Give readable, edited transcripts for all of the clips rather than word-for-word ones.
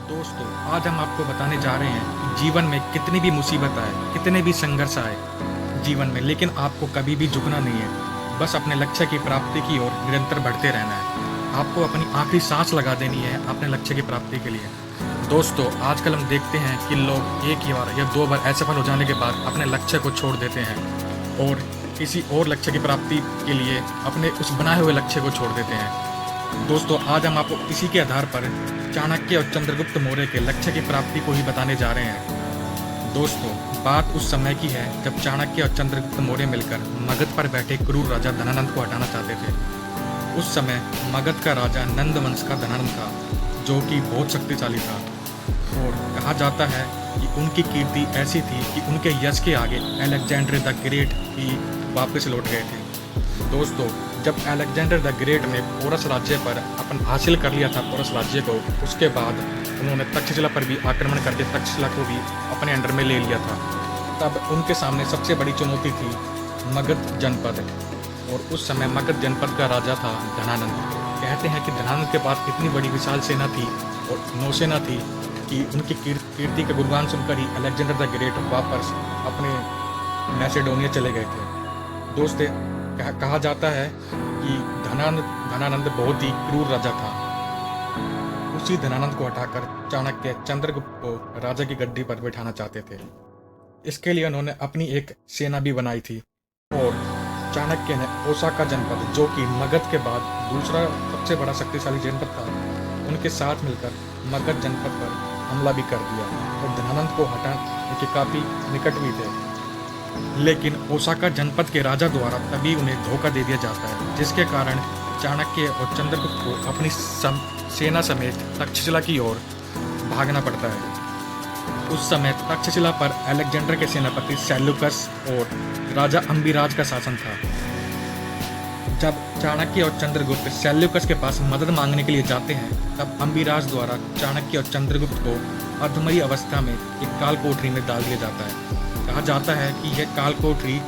दोस्तों, आज हम आपको बताने जा रहे हैं कि जीवन में कितनी भी मुसीबत आए, कितने भी संघर्ष आए जीवन में, लेकिन आपको कभी भी झुकना नहीं है। बस अपने लक्ष्य की प्राप्ति की ओर निरंतर बढ़ते रहना है। आपको अपनी आखिरी सांस लगा देनी है अपने लक्ष्य की प्राप्ति के लिए। दोस्तों, आजकल हम देखते हैं कि लोग एक ही बार या दो बार असफल हो जाने के बाद अपने लक्ष्य को छोड़ देते हैं और किसी और लक्ष्य की प्राप्ति के लिए अपने उस बनाए हुए लक्ष्य को छोड़ देते हैं। दोस्तों, आज हम आपको इसी के आधार पर चाणक्य और चंद्रगुप्त मौर्य के लक्ष्य की प्राप्ति को ही बताने जा रहे हैं। दोस्तों, बात उस समय की है जब चाणक्य और चंद्रगुप्त मौर्य मिलकर मगध पर बैठे क्रूर राजा धनानंद को हटाना चाहते थे। उस समय मगध का राजा नंद वंश का धनानंद था, जो कि बहुत शक्तिशाली था और कहा जाता है कि उनकी कीर्ति ऐसी थी कि उनके यश के आगे अलेक्जेंडर द ग्रेट ही वापस लौट गए थे। दोस्तों, जब अलेक्जेंडर द ग्रेट ने पोरस राज्य पर अपन हासिल कर लिया था पोरस राज्य को, उसके बाद उन्होंने तक्षशिला पर भी आक्रमण करके तक्षशिला को भी अपने अंडर में ले लिया था। तब उनके सामने सबसे बड़ी चुनौती थी मगध जनपद, और उस समय मगध जनपद का राजा था धनानंद। कहते हैं कि धनानंद के पास इतनी बड़ी विशाल सेना थी और नौसेना थी कि उनकी कीर्ति का गुणगान सुनकर ही अलेक्जेंडर द ग्रेट वापस अपने मैसेडोनिया चले गए थे। दोस्तों, कहा जाता है कि धनानंद बहुत ही क्रूर राजा था। उसी धनानंद को हटाकर चाणक्य चंद्रगुप्त को राजा की गद्दी पर बैठाना चाहते थे। इसके लिए उन्होंने अपनी एक सेना भी बनाई थी और चाणक्य ने ओसाका जनपद, जो कि मगध के बाद दूसरा सबसे बड़ा शक्तिशाली जनपद था, उनके साथ मिलकर मगध जनपद पर हमला भी कर दिया और धनानंद को हटाने के काफ़ी निकट भी थे। लेकिन ओसाका जनपद के राजा द्वारा तभी उन्हें धोखा दे दिया जाता है, जिसके कारण चाणक्य और चंद्रगुप्त को अपनी सेना समेत तक्षशिला की ओर भागना पड़ता है। उस समय तक्षशिला पर अलेक्जेंडर के सेनापति सेल्यूकस और राजा अम्बिराज का शासन था। जब चाणक्य और चंद्रगुप्त सेल्यूकस के पास मदद मांगने के लिए जाते हैं, तब अम्बिराज द्वारा चाणक्य और चंद्रगुप्त को अधमरी अवस्था में एक काल कोठरी में डाल दिया जाता है। कहा जाता है कि यह काल कोठरी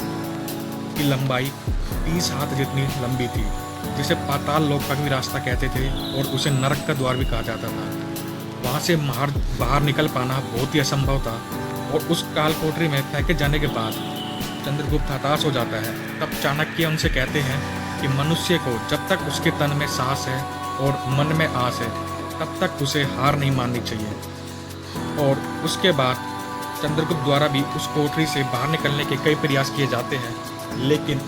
की लंबाई 30 हाथ जितनी लंबी थी, जिसे पाताल लोक का भी रास्ता कहते थे और उसे नरक का द्वार भी कहा जाता था। वहाँ से बाहर निकल पाना बहुत ही असंभव था और उस काल कोठरी में फेंके जाने के बाद चंद्रगुप्त हताश हो जाता है। तब चाणक्य उनसे कहते हैं कि मनुष्य को जब तक उसके तन में सांस है और मन में आस है, तब तक उसे हार नहीं माननी चाहिए। और उसके बाद चंद्रगुप्त द्वारा भी उस कोठरी से बाहर निकलने के कई प्रयास किए जाते हैं, लेकिन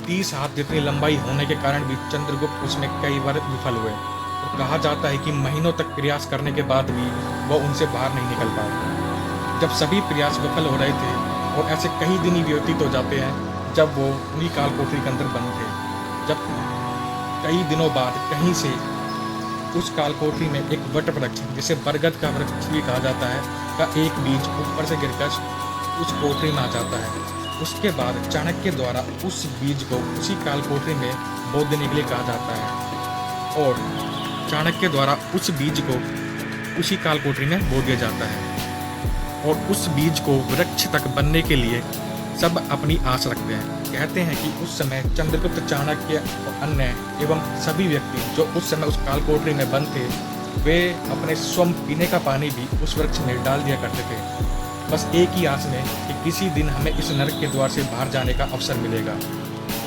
30 हाथ जितनी लंबाई होने के कारण भी चंद्रगुप्त उसमें कई बार विफल हुए और कहा जाता है कि महीनों तक प्रयास करने के बाद भी वह उनसे बाहर नहीं निकल पाए। जब सभी प्रयास विफल हो रहे थे और ऐसे कई दिन ही व्यतीत हो जाते हैं जब वो उन्हीं काल कोठरी के अंदर बंद थे, जब कई दिनों बाद कहीं से उस काल कोठरी में एक वट वृक्ष, जिसे बरगद का वृक्ष भी कहा जाता है, का एक बीज ऊपर से गिरकर उस कोठरी में आ जाता है। उसके बाद चाणक्य द्वारा उस बीज को उसी काल कोठरी में बो देने के लिए कहा जाता है और चाणक्य द्वारा उस बीज को उसी काल कोठरी में बो दिया जाता है और उस बीज को वृक्ष तक बनने के लिए सब अपनी आस रखते हैं। कहते हैं कि उस समय चंद्रगुप्त, चाणक्य और अन्य एवं सभी व्यक्ति जो उस समय उस काल कोठरी में बंद थे, वे अपने स्वयं पीने का पानी भी उस वृक्ष में डाल दिया करते थे, बस एक ही आस में कि किसी दिन हमें इस नरक के द्वार से बाहर जाने का अवसर मिलेगा।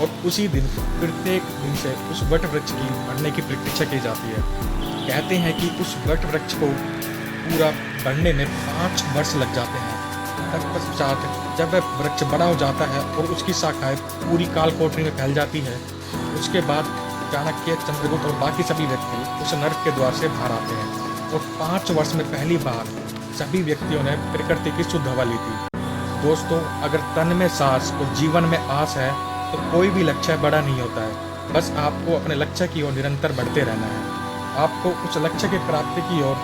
और उसी दिन प्रत्येक दिन से उस वट वृक्ष की बढ़ने की प्रतीक्षा की जाती है। कहते हैं कि उस वट वृक्ष को पूरा बढ़ने में 5 वर्ष लग जाते हैं। तत्पश्चात जब वह वृक्ष बड़ा हो जाता है और उसकी शाखाएं पूरी काल कोठरी में फैल जाती है, उसके बाद चाणक्य, चंद्रगुप्त और बाकी सभी व्यक्ति उस नरक के द्वार से बाहर आते हैं और 5 वर्ष में पहली बार सभी व्यक्तियों ने प्रकृति की शुद्ध हवा ली थी। दोस्तों, अगर तन में सांस और जीवन में आस है तो कोई भी लक्ष्य बड़ा नहीं होता है। बस आपको अपने लक्ष्य की ओर निरंतर बढ़ते रहना है। आपको उस लक्ष्य की प्राप्ति की ओर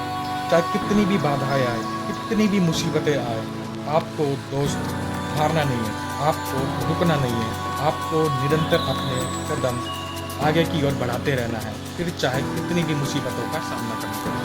चाहे कितनी भी बाधाएं आए, कितनी भी मुसीबतें आए, आपको दोस्त हारना नहीं है, आपको रुकना नहीं है, आपको निरंतर अपने कदम आगे की ओर बढ़ाते रहना है, फिर चाहे कितनी भी मुसीबतों का सामना करना पड़े।